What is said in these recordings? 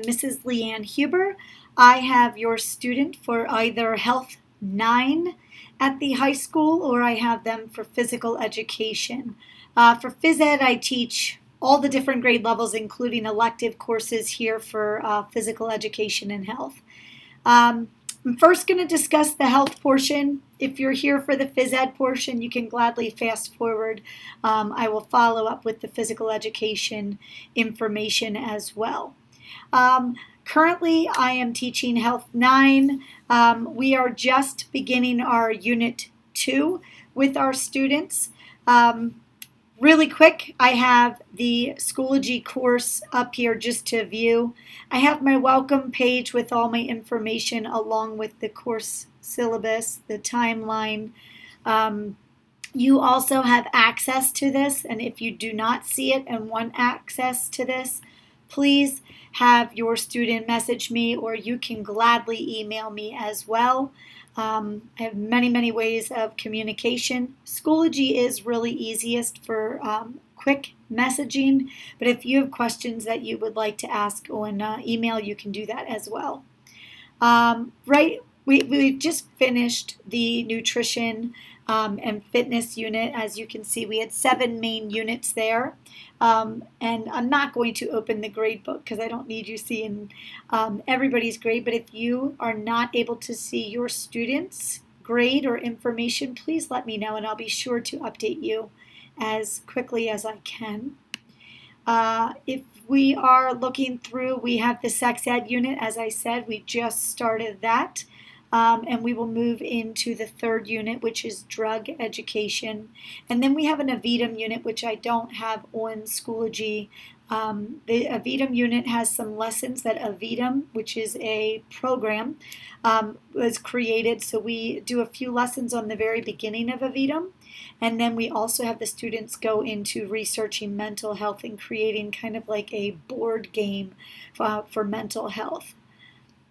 Mrs. Leanne Huber. I have your student for either Health 9 at the high school, or I have them for physical education. For Phys Ed, I teach all the different grade levels, including elective courses here for physical education and health. I'm first going to discuss the health portion. If you're here for the Phys Ed portion, you can gladly fast forward. I will follow up with the physical education information as well. Currently, I am teaching Health 9. We are just beginning our Unit 2 with our students. Really quick, I have the Schoology course up here just to view. I have my welcome page with all my information along with the course syllabus, the timeline. You also have access to this, and if you do not see it and want access to this, please have your student message me, or you can gladly email me as well. I have many ways of communication. Schoology is really easiest for quick messaging, but if you have questions that you would like to ask on email, you can do that as well. We've just finished the nutrition and fitness unit. As you can see, we had 7 main units there. And I'm not going to open the grade book because I don't need you seeing everybody's grade. But if you are not able to see your students' grade or information, please let me know and I'll be sure to update you as quickly as I can. If we are looking through, we have the sex ed unit. As I said, we just started that. And we will move into the 3rd unit, which is drug education. And then we have an AVITM unit, which I don't have on Schoology. The AVITM unit has some lessons that AVITM, which is a program, was created. So we do a few lessons on the very beginning of AVITM. And then we also have the students go into researching mental health and creating kind of like a board game for mental health.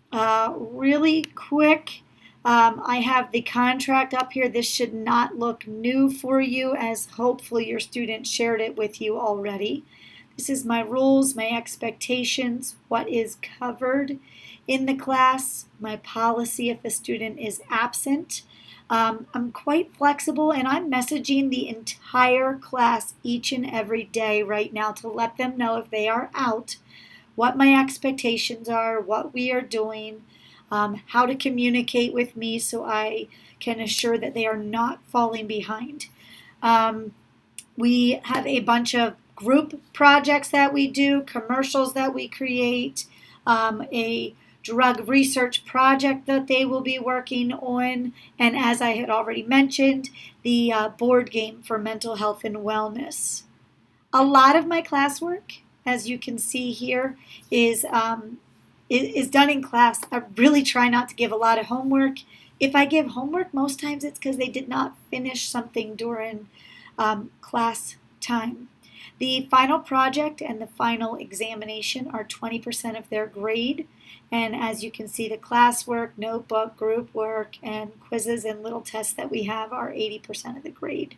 Really quick, I have the contract up here. This should not look new for you, as hopefully your student shared it with you already. This is my rules, my expectations, what is covered in the class, my policy if a student is absent. I'm quite flexible, and I'm messaging the entire class each and every day right now to let them know if they are out, what my expectations are, what we are doing, how to communicate with me so I can assure that they are not falling behind. We have a bunch of group projects that we do, commercials that we create, a drug research project that they will be working on, and as I had already mentioned, the board game for mental health and wellness. A lot of my classwork, as you can see here, is done in class. I really try not to give a lot of homework. If I give homework, most times it's because they did not finish something during class time. The final project and the final examination are 20% of their grade. And as you can see, the classwork, notebook, group work, and quizzes and little tests that we have are 80% of the grade.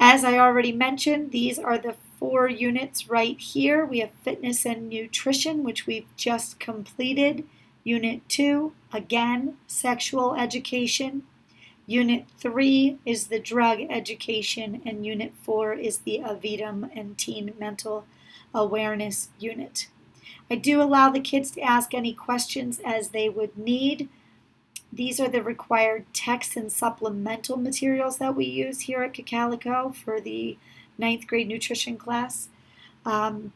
As I already mentioned, these are the 4 units right here. We have fitness and nutrition, which we've just completed. Unit 2, again, sexual education. Unit 3 is the drug education, and Unit 4 is the AVITM and teen mental awareness unit. I do allow the kids to ask any questions as they would need. These are the required text and supplemental materials that we use here at Cacalico for the 9th grade nutrition class. That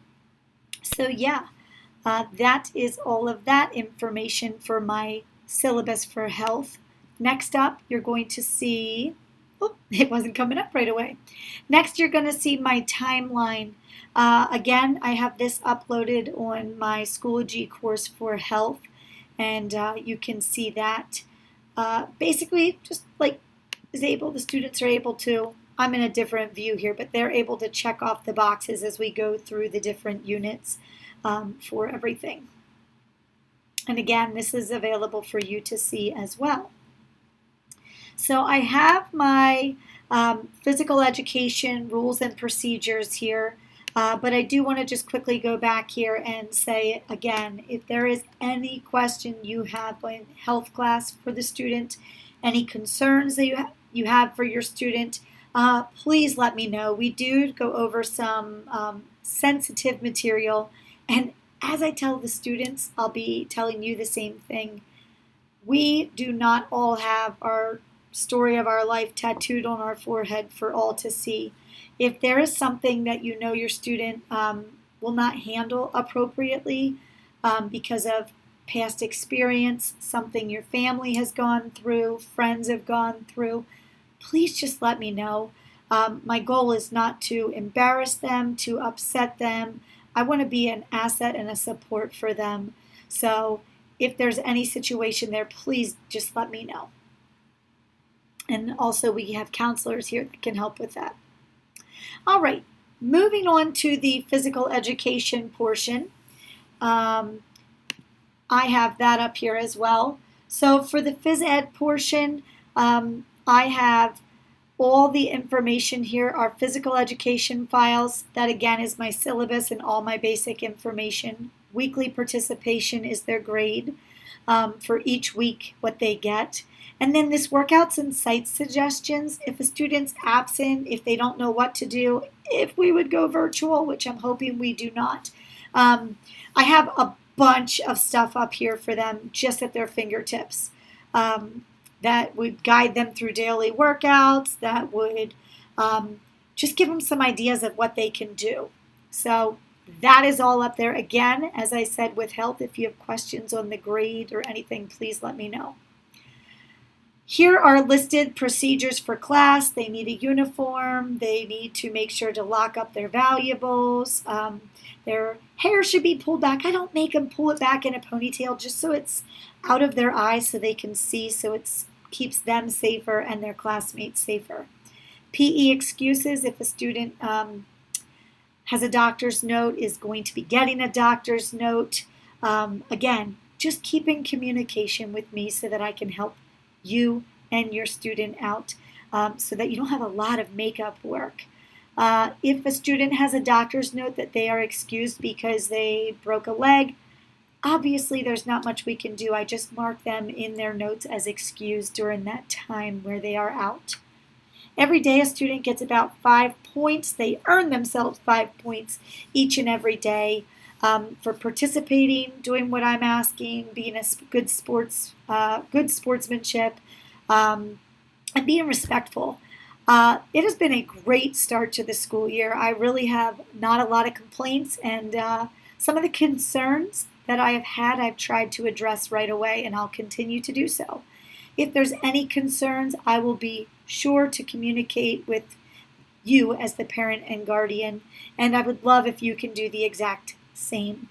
is all of that information for my syllabus for health. Next up, you're going to see, it wasn't coming up right away. Next, you're going to see my timeline. Again, I have this uploaded on my Schoology course for health, and you can see that. Basically, just like the students are able to, I'm in a different view here, but they're able to check off the boxes as we go through the different units for everything. And again, this is available for you to see as well. So I have my physical education rules and procedures here. But I do want to just quickly go back here and say again, if there is any question you have in health class for the student, any concerns that you have for your student, please let me know. We do go over some sensitive material, and as I tell the students, I'll be telling you the same thing. We do not all have our story of our life tattooed on our forehead for all to see. If there is something that you know your student will not handle appropriately because of past experience, something your family has gone through, friends have gone through, please just let me know. My goal is not to embarrass them, to upset them. I want to be an asset and a support for them. So if there's any situation there, please just let me know. And also we have counselors here that can help with that. All right, moving on to the physical education portion. I have that up here as well. So for the Phys Ed portion, I have all the information here, our physical education files. That again is my syllabus and all my basic information. Weekly participation is their grade for each week, what they get. And then this workouts and site suggestions. If a student's absent, if they don't know what to do, if we would go virtual, which I'm hoping we do not, I have a bunch of stuff up here for them just at their fingertips that would guide them through daily workouts, that would just give them some ideas of what they can do. So that is all up there. Again, as I said with health, if you have questions on the grade or anything, please let me know. Here are listed procedures for class. They need a uniform. They need to make sure to lock up their valuables. Their hair should be pulled back. I don't make them pull it back in a ponytail just so it's out of their eyes so they can see, so it keeps them safer and their classmates safer. PE excuses, if a student has a doctor's note, is going to be getting a doctor's note. Again, just keep in communication with me so that I can help you and your student out so that you don't have a lot of makeup work. If a student has a doctor's note that they are excused because they broke a leg, obviously there's not much we can do. I just mark them in their notes as excused during that time where they are out. Every day a student gets about 5 points. They earn themselves 5 points each and every day for participating, doing what I'm asking, being a good sportsmanship, and being respectful. It has been a great start to the school year. I really have not a lot of complaints, and some of the concerns that I have had, I've tried to address right away, and I'll continue to do so. If there's any concerns, I will be sure to communicate with you as the parent and guardian, and I would love if you can do the exact same.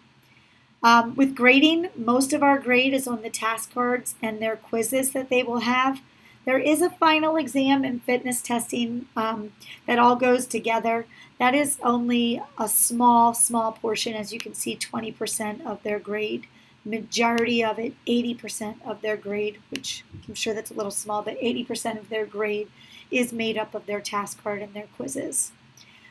With grading, most of our grade is on the task cards and their quizzes that they will have. There is a final exam and fitness testing that all goes together. That is only a small portion, as you can see, 20% of their grade. Majority of it, 80% of their grade, which I'm sure that's a little small, but 80% of their grade is made up of their task card and their quizzes.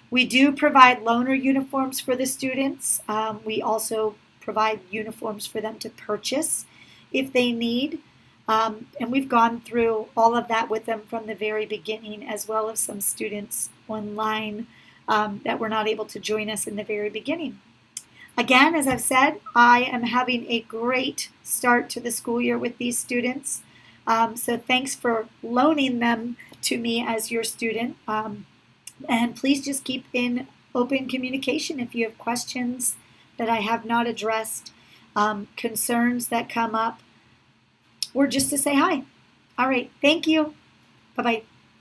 We do provide loaner uniforms for the students. We also provide uniforms for them to purchase if they need. And we've gone through all of that with them from the very beginning, as well as some students online that were not able to join us in the very beginning. Again, as I've said, I am having a great start to the school year with these students. So thanks for loaning them to me as your student. And please just keep in open communication if you have questions that I have not addressed, concerns that come up, or just to say hi. All right, thank you. Bye-bye.